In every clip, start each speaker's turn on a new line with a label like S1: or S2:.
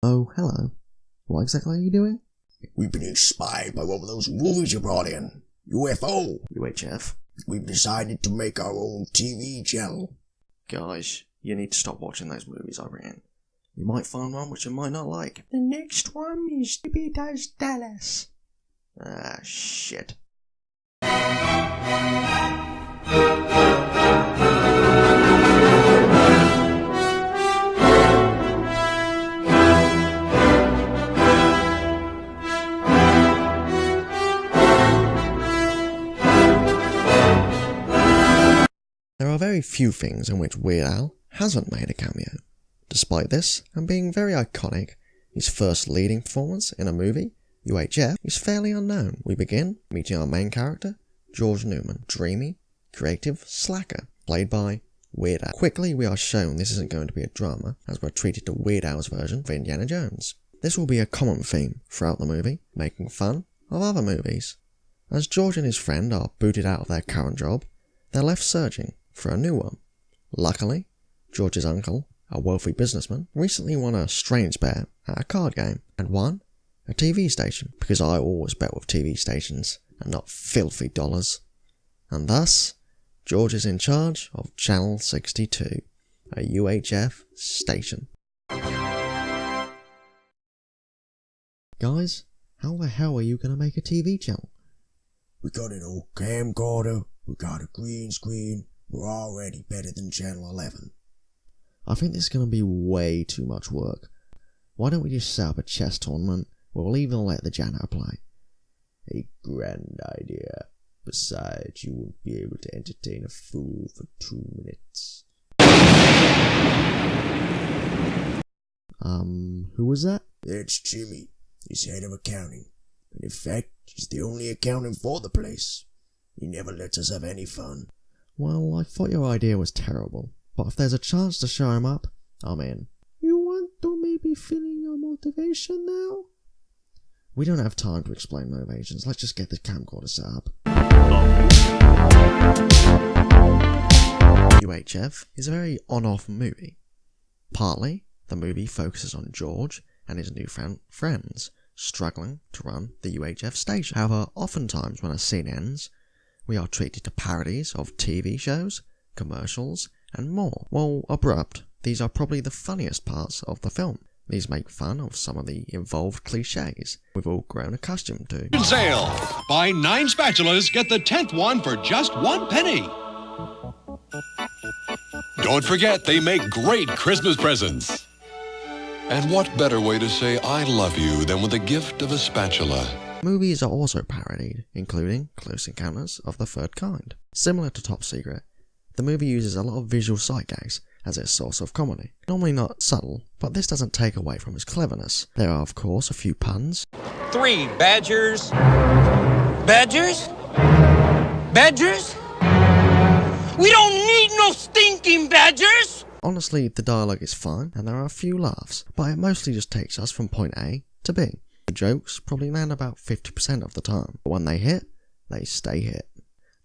S1: Oh, hello. What exactly are you doing?
S2: We've been inspired by one of those movies you brought in. UFO.
S1: UHF.
S2: We've decided to make our own TV channel.
S1: Guys, you need to stop watching those movies I ran. You might find one which you might not like. The next one is Tippy Does Dallas. Ah, shit. There are very few things in which Weird Al hasn't made a cameo. Despite this, and being very iconic, his first leading performance in a movie, UHF, is fairly unknown. We begin meeting our main character, George Newman, dreamy, creative slacker, played by Weird Al. Quickly we are shown this isn't going to be a drama, as we're treated to Weird Al's version of Indiana Jones. This will be a common theme throughout the movie, making fun of other movies. As George and his friend are booted out of their current job, they're left searching for a new one. Luckily, George's uncle, a wealthy businessman, recently won a strange bet at a card game and won a TV station, because I always bet with TV stations and not filthy dollars. And thus, George is in charge of Channel 62, a UHF station. Guys, how the hell are you going to make a TV channel?
S2: We got an old camcorder, we got a green screen, we're already better than Channel 11.
S1: I think this is going to be way too much work. Why don't we just set up a chess tournament? We'll even let the janitor play.
S2: A grand idea. Besides, you won't be able to entertain a fool for 2 minutes.
S1: Who was that?
S2: That's Jimmy. He's head of accounting. And in fact, he's the only accountant for the place. He never lets us have any fun.
S1: Well, I thought your idea was terrible. But if there's a chance to show him up, I'm in. You want to maybe fill in your motivation now? We don't have time to explain motivations. Let's just get this camcorder set up. UHF is a very on-off movie. Partly, the movie focuses on George and his newfound friends struggling to run the UHF station. However, oftentimes when a scene ends, we are treated to parodies of TV shows, commercials, and more. While abrupt, these are probably the funniest parts of the film. These make fun of some of the involved cliches we've all grown accustomed to.
S3: Sale! Buy 9 spatulas, get the 10th one for just 1 penny. Don't forget, they make great Christmas presents. And what better way to say I love you than with the gift of a spatula?
S1: Movies are also parodied, including Close Encounters of the Third Kind. Similar to Top Secret, the movie uses a lot of visual sight gags as its source of comedy. Normally not subtle, but this doesn't take away from its cleverness. There are of course a few puns.
S4: 3 badgers. Badgers? Badgers? We don't need no stinking badgers!
S1: Honestly, the dialogue is fine and there are a few laughs, but it mostly just takes us from point A to B. The jokes probably land about 50% of the time, but when they hit, they stay hit.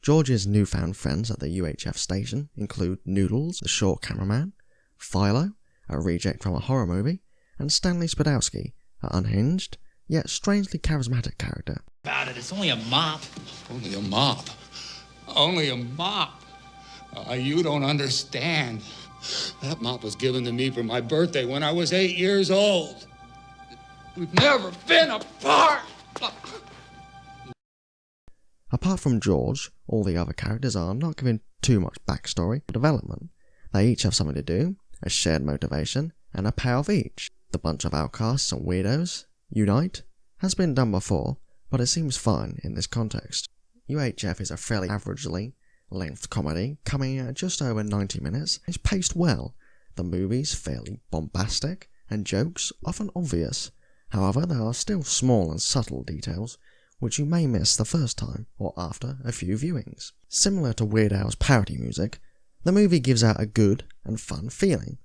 S1: George's newfound friends at the UHF station include Noodles, the short cameraman, Philo, a reject from a horror movie, and Stanley Spadowski, an unhinged, yet strangely charismatic character.
S4: About it, it's only a mop.
S5: Only a mop. Only a mop. You don't understand. That mop was given to me for my birthday when I was 8 years old. We've never been apart.
S1: Apart from George, all the other characters are not given too much backstory or development. They each have something to do, a shared motivation, and a payoff each. The bunch of outcasts and weirdos unite has been done before, but it seems fine in this context. UHF is a fairly averagely length comedy, coming at just over 90 minutes. It's paced well. The movie's fairly bombastic, and jokes often obvious. However, there are still small and subtle details which you may miss the first time or after a few viewings. Similar to Weird Al's parody music, the movie gives out a good and fun feeling.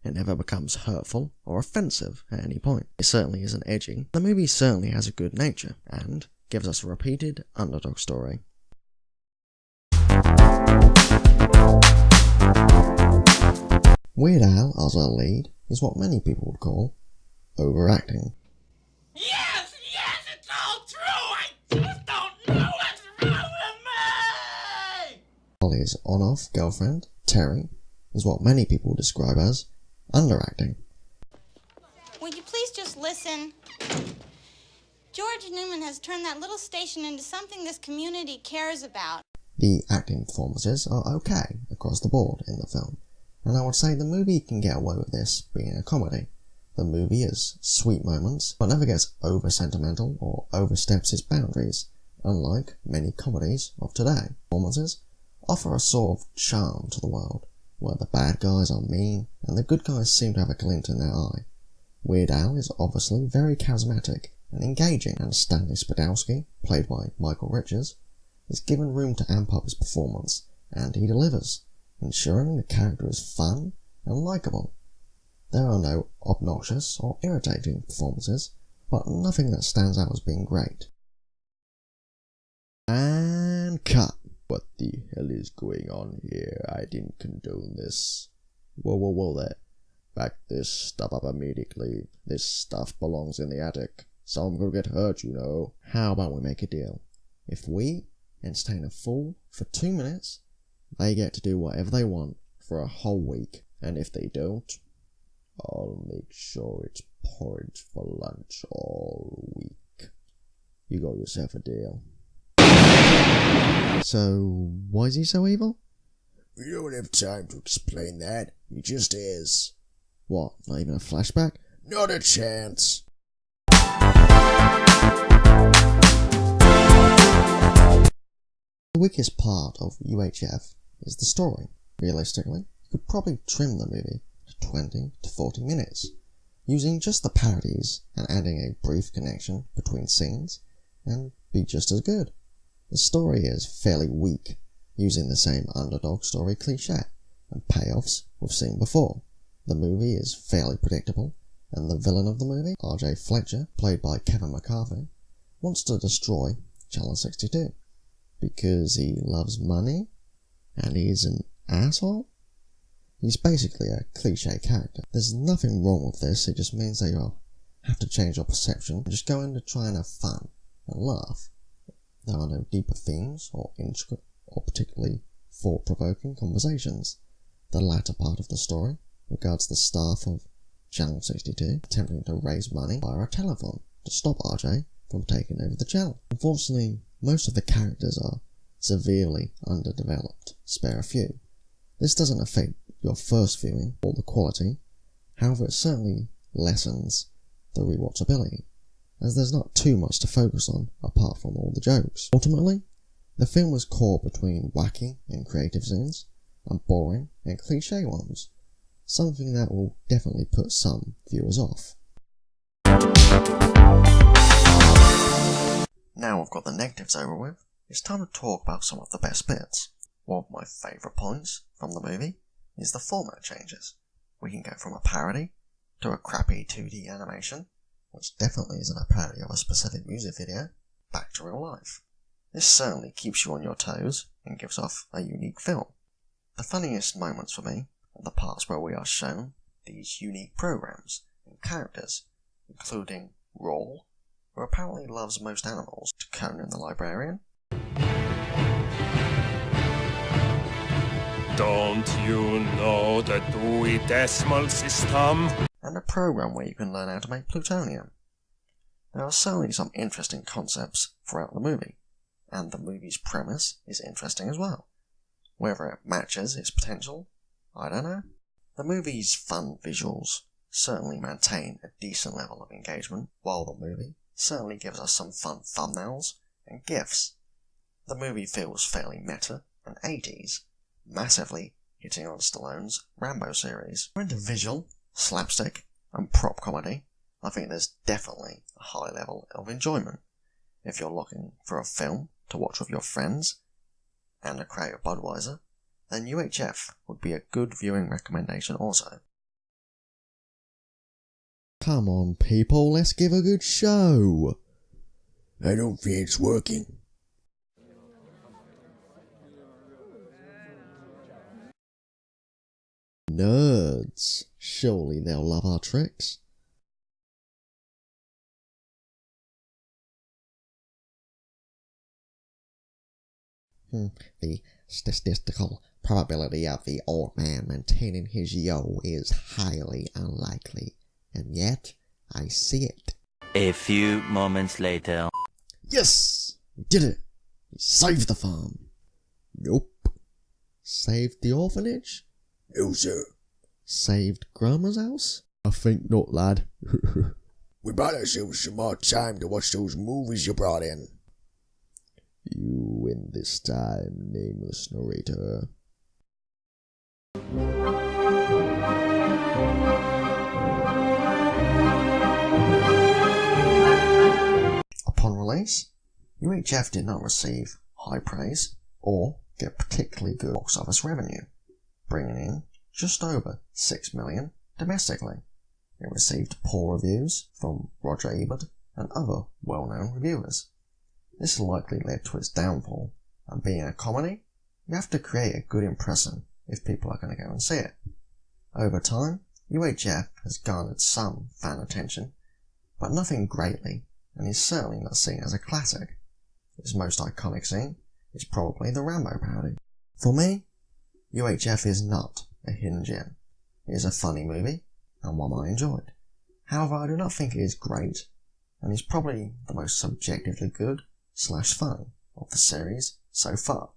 S1: It never becomes hurtful or offensive at any point. It certainly isn't edgy. The movie certainly has a good nature and gives us a repeated underdog story. Weird Al as our lead is what many people would call overacting.
S4: Yes, it's all true. I just don't know what's wrong with me.
S1: While his on-off girlfriend, Terry, is what many people describe as underacting.
S6: Will you please just listen? George Newman has turned that little station into something this community cares about.
S1: The acting performances are okay across the board in the film, and I would say the movie can get away with this being a comedy. The movie has sweet moments, but never gets over-sentimental or oversteps its boundaries, unlike many comedies of today. Performances offer a sort of charm to the world, where the bad guys are mean and the good guys seem to have a glint in their eye. Weird Al is obviously very charismatic and engaging, and Stanley Spadowski, played by Michael Richards, is given room to amp up his performance, and he delivers, ensuring the character is fun and likeable. There are no obnoxious or irritating performances, but nothing that stands out as being great. And cut. What the hell is going on here? I didn't condone this. Whoa there. Back this stuff up immediately. This stuff belongs in the attic. Someone could get hurt, you know. How about we make a deal? If we entertain a fool for 2 minutes, they get to do whatever they want for a whole week. And if they don't, I'll make sure it's porridge for lunch all week. You got yourself a deal. So, why is he so evil?
S2: We don't have time to explain that. He just is.
S1: What, not even a flashback?
S2: Not a chance.
S1: The weakest part of UHF is the story. Realistically, you could probably trim the movie to 20 to 40 minutes, using just the parodies and adding a brief connection between scenes, and be just as good. The story is fairly weak, using the same underdog story cliche and payoffs we've seen before. The movie is fairly predictable, and the villain of the movie, R.J. Fletcher, played by Kevin McCarthy, wants to destroy Channel 62 because he loves money and he's an asshole. He's basically a cliche character. There's nothing wrong with this, it just means that you'll have to change your perception and just go in to try and have fun and laugh. There are no deeper themes or intricate or particularly thought-provoking conversations. The latter part of the story regards the staff of Channel 62 attempting to raise money via a telephone to stop RJ from taking over the channel. Unfortunately, most of the characters are severely underdeveloped, spare a few. This doesn't affect your first viewing or the quality, however it certainly lessens the rewatchability, as there's not too much to focus on apart from all the jokes. Ultimately, the film was caught between wacky and creative scenes and boring and cliche ones, something that will definitely put some viewers off. Now I've got the negatives over with, it's time to talk about some of the best bits. One of my favourite points from the movie is the format changes. We can go from a parody to a crappy 2D animation, which definitely isn't a parody of a specific music video, back to real life. This certainly keeps you on your toes and gives off a unique film. The funniest moments for me are the parts where we are shown these unique programs and characters, including Roll, who apparently loves most animals, to Conan the Librarian.
S7: Don't you know the Dewey Decimal System?
S1: And a program where you can learn how to make plutonium. There are certainly some interesting concepts throughout the movie, and the movie's premise is interesting as well. Whether it matches its potential, I don't know. The movie's fun visuals certainly maintain a decent level of engagement, while the movie certainly gives us some fun thumbnails and GIFs. The movie feels fairly meta and 80s, massively hitting on Stallone's Rambo series. Into visual, slapstick, and prop comedy, I think there's definitely a high level of enjoyment. If you're looking for a film to watch with your friends and a crate of Budweiser, then UHF would be a good viewing recommendation also. Come on people, let's give a good show!
S2: I don't think it's working.
S1: Nerds! Surely they'll love our tricks. The statistical probability of the old man maintaining his yo is highly unlikely, and yet I see it.
S8: A few moments later.
S1: Yes! We did it! We saved the farm. Nope. Saved the orphanage?
S2: No, sir.
S1: Saved Grandma's house? I think not, lad.
S2: We bought ourselves some more time to watch those movies you brought in.
S1: You win this time, nameless narrator. Upon release, UHF did not receive high praise or get particularly good box office revenue, bringing in just over $6 million domestically. It received poor reviews from Roger Ebert and other well-known reviewers. This likely led to its downfall, and being a comedy, you have to create a good impression if people are going to go and see it. Over time, UHF has garnered some fan attention, but nothing greatly, and is certainly not seen as a classic. Its most iconic scene is probably the Rambo parody. For me, UHF is not a hidden gem. It is a funny movie, and one I enjoyed. However, I do not think it is great, and is probably the most subjectively good / funny of the series so far.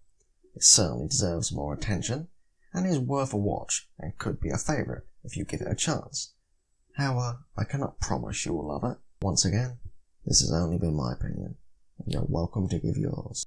S1: It certainly deserves more attention, and is worth a watch, and could be a favourite if you give it a chance. However, I cannot promise you will love it. Once again, this has only been my opinion, and you're welcome to give yours.